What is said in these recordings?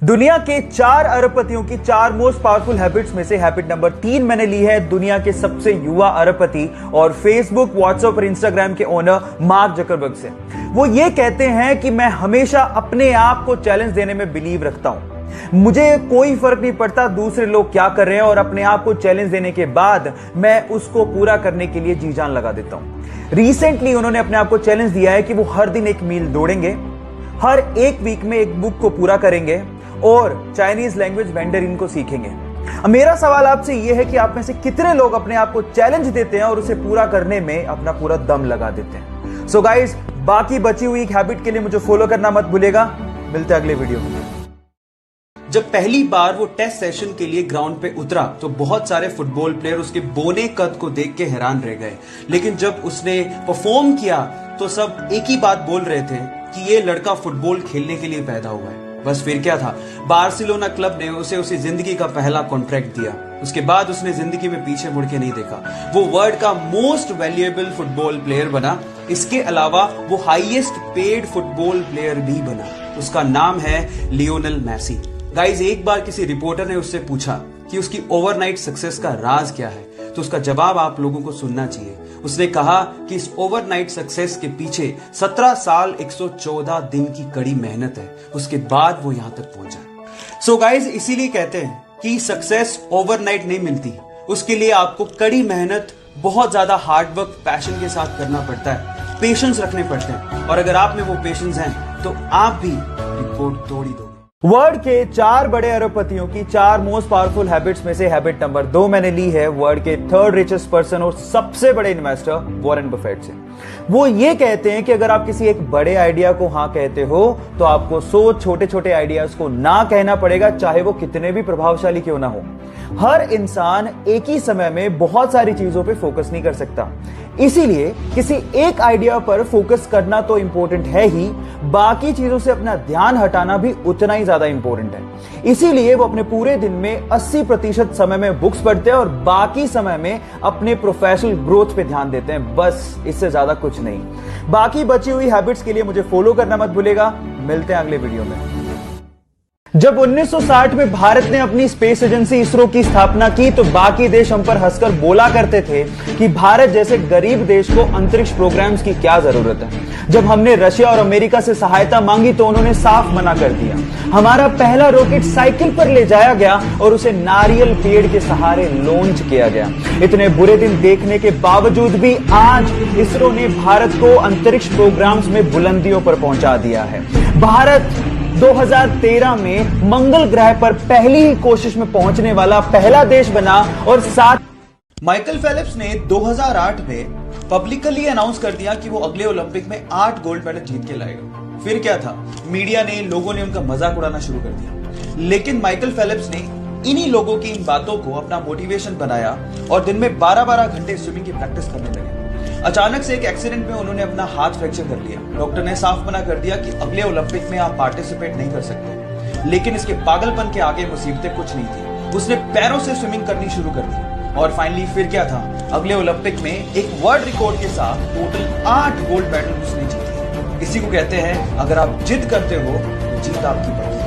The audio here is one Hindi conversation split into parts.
दुनिया के 4 अरबपतियों की 4 मोस्ट पावरफुल हैबिट्स में से हैबिट नंबर 3 मैंने ली है दुनिया के सबसे युवा अरबपति और फेसबुक, व्हाट्सएप और इंस्टाग्राम के ओनर मार्क जकरबर्ग से। वो ये कहते हैं कि मैं हमेशा अपने आप को चैलेंज देने में बिलीव रखता हूं। मुझे कोई फर्क नहीं पड़ता दूसरे लोग क्या कर रहे हैं और अपने आप को चैलेंज देने के बाद मैं उसको पूरा करने के लिए जी जान लगा देता हूं। रिसेंटली उन्होंने अपने आप को चैलेंज दिया है कि वो हर दिन 1 मील दौड़ेंगे, हर 1 वीक में 1 बुक को पूरा करेंगे और चाइनीज लैंग्वेज मैंडरिन को सीखेंगे। मेरा सवाल आपसे यह है कि आप में से कितने लोग अपने आप को चैलेंज देते हैं और उसे पूरा करने में अपना पूरा दम लगा देते हैं। सो गाइस, बाकी बची हुई हैबिट के लिए मुझे फॉलो करना मत भूलिएगा। मिलते हैं अगले वीडियो में। जब पहली बार वो टेस्ट सेशन के लिए ग्राउंड पे उतरा तो बहुत सारे फुटबॉल प्लेयर उसके बोने कद को देख के हैरान रह गए, लेकिन जब उसने परफॉर्म किया तो सब एक ही बात बोल रहे थे कि ये लड़का फुटबॉल खेलने के लिए पैदा हुआ है। बस फिर क्या था, बार्सिलोना क्लब ने उसे उसकी जिंदगी का पहला कॉन्ट्रैक्ट दिया। उसके बाद उसने जिंदगी में पीछे मुड़ के नहीं देखा। वो वर्ल्ड का मोस्ट वैल्यूएबल फुटबॉल प्लेयर बना। इसके अलावा वो हाईएस्ट पेड फुटबॉल प्लेयर भी बना। उसका नाम है लियोनेल मेसी। गाइज, एक बार किसी रिपोर्टर ने उससे पूछा कि उसकी ओवरनाइट सक्सेस का राज क्या है, तो उसका जवाब आप लोगों को सुनना चाहिए। उसने कहा कि इस ओवरनाइट सक्सेस के पीछे 17 साल 114 दिन की कड़ी मेहनत है। उसके बाद वो यहां तक पहुंचा। सो गाइज, इसीलिए कहते हैं कि सक्सेस ओवरनाइट नहीं मिलती। उसके लिए आपको कड़ी मेहनत, बहुत ज्यादा हार्डवर्क, पैशन के साथ करना पड़ता है, पेशेंस रखने पड़ते हैं। और अगर आप में वो पेशेंस हैं तो आप भी रिकॉर्ड तोड़ ही दोगे। वर्ल्ड के 4 बड़े अरबपतियों की 4 मोस्ट पावरफुल हैबिट्स में से हैबिट नंबर 2 मैंने ली है वर्ल्ड के 3rd रिचेस्ट पर्सन और सबसे बड़े इन्वेस्टर वॉरेन बफेट से। वो ये कहते हैं कि अगर आप किसी एक बड़े आइडिया को हाँ कहते हो तो आपको 100 छोटे छोटे आइडियाज को ना कहना पड़ेगा, चाहे वो कितने भी प्रभावशाली क्यों ना हो। हर इंसान एक ही समय में बहुत सारी चीजों पे फोकस नहीं कर सकता, इसीलिए किसी एक आइडिया पर फोकस करना तो इंपॉर्टेंट है ही, बाकी चीजों से अपना ध्यान हटाना भी उतना ही ज्यादा इंपॉर्टेंट है। इसीलिए वो अपने पूरे दिन में 80% समय में बुक्स पढ़ते हैं और बाकी समय में अपने प्रोफेशनल ग्रोथ पे ध्यान देते हैं। बस इससे ज्यादा कुछ नहीं। बाकी बची हुई हैबिट्स के लिए मुझे फॉलो करना मत भूलिएगा। मिलते हैं अगले वीडियो में। जब 1960 में भारत ने अपनी स्पेस एजेंसी इसरो की स्थापना की तो बाकी देश हम पर हंसकर बोला करते थे कि भारत जैसे गरीब देश को अंतरिक्ष प्रोग्राम्स की क्या जरूरत है। जब हमने रशिया और अमेरिका से सहायता मांगी तो उन्होंने साफ मना कर दिया। हमारा पहला रॉकेट साइकिल पर ले जाया गया और उसे नारियल पेड़ के सहारे लॉन्च किया गया। इतने बुरे दिन देखने के बावजूद भी आज इसरो ने भारत को अंतरिक्ष प्रोग्राम्स में बुलंदियों पर पहुंचा दिया है। भारत 2013 में मंगल ग्रह पर पहली ही कोशिश में पहुंचने वाला पहला देश बना और साथ माइकल फेलिप्स ने 2008 में पब्लिकली अनाउंस कर दिया कि वो अगले ओलंपिक में 8 गोल्ड मेडल जीत के लाएगा। फिर क्या था, मीडिया ने, लोगों ने उनका मजाक उड़ाना शुरू कर दिया। लेकिन माइकल फेलिप्स ने इन्हीं लोगों की इन बातों को अपना मोटिवेशन बनाया और दिन में 12-12 घंटे स्विमिंग की प्रैक्टिस करने लगे। अचानक से एक एक्सीडेंट में उन्होंने अपना हाथ फ्रैक्चर कर लिया। डॉक्टर ने साफ मना कर दिया कि अगले ओलंपिक में आप पार्टिसिपेट नहीं कर सकते। लेकिन इसके पागलपन के आगे मुसीबतें कुछ नहीं थी। उसने पैरों से स्विमिंग करनी शुरू कर दी और फाइनली फिर क्या था, अगले ओलंपिक में एक वर्ल्ड रिकॉर्ड के साथ टोटल 8 गोल्ड मेडल उसने जीते। इसी को कहते हैं, अगर आप जिद करते हो तो जीत आपकी बढ़ती है।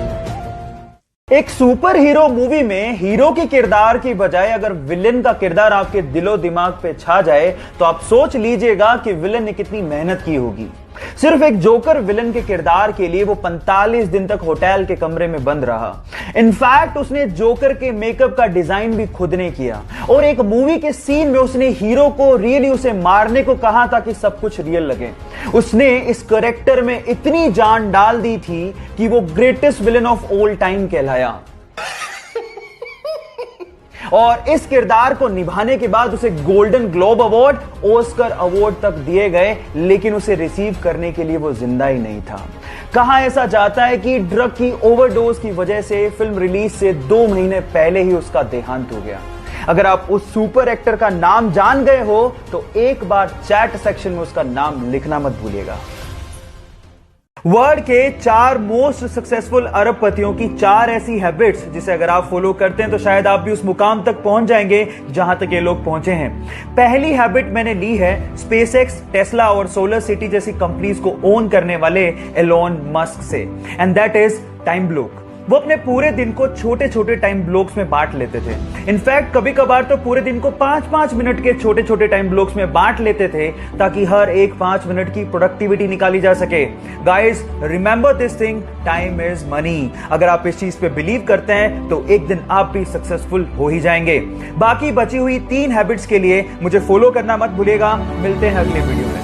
एक सुपर हीरो मूवी में हीरो के किरदार की बजाय अगर विलेन का किरदार आपके दिलो दिमाग पे छा जाए तो आप सोच लीजिएगा कि विलेन ने कितनी मेहनत की होगी। सिर्फ एक जोकर विलेन के किरदार के लिए वो 45 दिन तक होटल के कमरे में बंद रहा। इनफैक्ट उसने जोकर के मेकअप का डिजाइन भी खुद ने किया और एक मूवी के सीन में उसने हीरो को रियली उसे मारने को कहा ताकि सब कुछ रियल लगे। उसने इस कैरेक्टर में इतनी जान डाल दी थी कि वो greatest villain of all time कहलाया। और इस किरदार को निभाने के बाद उसे golden globe award, Oscar award तक दिए गए, लेकिन उसे रिसीव करने के लिए वो जिंदा ही नहीं था। कहा ऐसा जाता है कि ड्रग की ओवरडोज की वजह से फिल्म रिलीज से 2 महीने पहले ही उसका देहांत हो गया। अगर आप उस सुपर एक्टर का नाम जान गए हो तो एक बार चैट सेक्शन में उसका नाम लिखना मत भूलिएगा। वर्ल्ड के 4 मोस्ट सक्सेसफुल अरबपतियों की 4 ऐसी हैबिट्स जिसे अगर आप फॉलो करते हैं तो शायद आप भी उस मुकाम तक पहुंच जाएंगे जहां तक ये लोग पहुंचे हैं। पहली हैबिट मैंने ली है स्पेसएक्स, टेस्ला और सोलर सिटी जैसी कंपनीज को ओन करने वाले एलोन मस्क से, and that is time block. वो अपने पूरे दिन को छोटे छोटे टाइम ब्लॉक्स में बांट लेते थे। इनफैक्ट कभी कभार तो पूरे दिन को 5-5 मिनट के छोटे छोटे टाइम ब्लॉक्स में बांट लेते थे ताकि हर एक 5 मिनट की प्रोडक्टिविटी निकाली जा सके। Guys, remember this thing, time is money. अगर आप इस चीज पे बिलीव करते हैं तो एक दिन आप भी सक्सेसफुल हो ही जाएंगे। बाकी बची हुई 3 हैबिट्स के लिए मुझे फॉलो करना मत भूलिएगा। मिलते हैं अगले वीडियो में।